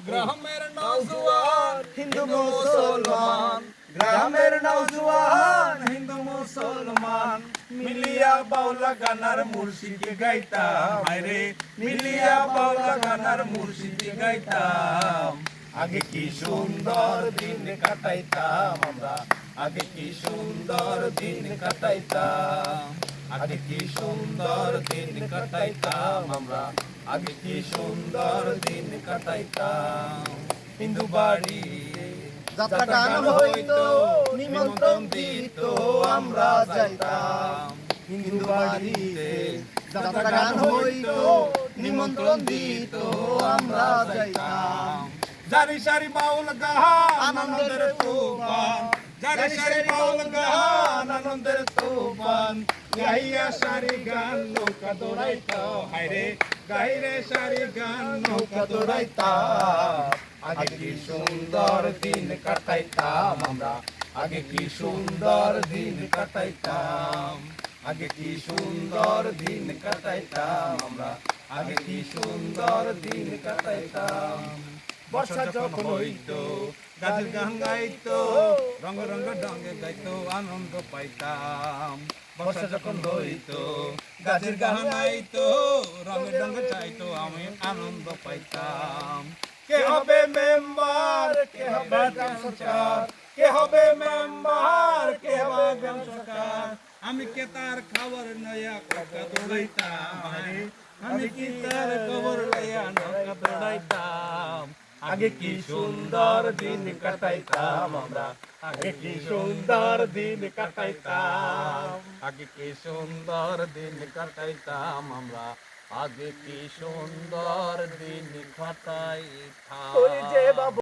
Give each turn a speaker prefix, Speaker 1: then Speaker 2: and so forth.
Speaker 1: গ্রামের নওজোয়ান হিন্দু মুসলমান, গ্রামের নওজোয়ান হিন্দু মুসলমান মিলিয়া বাউলা গানার মুর্শিদ গাইতাম, হায়রে মিলিয়া বাউলা গানার মুর্শিদ গাইতাম। আগে কি সুন্দর দিন কাটাইতাম আমরা, আগে কি সুন্দর দিন কাটাইতাম, আগে কি সুন্দর দিন কাটাইতাম আমরা, আগে কি সুন্দর দিন কাটাইতাম। হিন্দু বাড়ি
Speaker 2: যাত্রা গান হইতো, নিমন্ত্রণ দিত, আমরা যাইতাম।
Speaker 1: হিন্দু বাড়িতে
Speaker 2: যাত্রা গান হইতো, নিমন্ত্রণ দিত, আমরা যাইতাম।
Speaker 1: জারি সারি বাউল গান আনন্দের তুফান, জারি সারি বাউল গান আনন্দের তুফান, গাইয়া সারি গান নৌকা দৌড়াইতো, হায়রে গাইরে সারি গান নৌকা দৌড়াইতাম। আগে কি সুন্দর দিন কাটাইতাম আমরা, আগে কি সুন্দর দিন কাটাইতাম, আগে কি সুন্দর দিন কাটাইতাম আমরা, আগে কি সুন্দর দিন কাটাইতাম। বর্ষা যখন হইতো গাছের গান গাইতো, রঙ রঙ ডঙ্গে গাইতো, আনন্দ পাইতাম। বর্ষা যখন হইতো গাছের গান গাইতো, রঙে ডঙ্গে চাইতো, আমি আনন্দ পাইতাম। কে হবে মেম্বার, কে হবে গ্রাম সরকার, কে হবে মেম্বার, কে হবে গ্রাম সরকার, আমি কে তার খবর নয়া নৌকা দৌড়াইতাম, আমি কি তার খবর লইয়া নৌকা দৌড়াইতাম। আগে কি সুন্দর দিন কাটাইতাম আমরা, আগে কি সুন্দর দিন কাটাইতাম, আগে কি সুন্দর দিন কাটাইতাম আমরা, আগে কি সুন্দর দিন কাটাইতাম।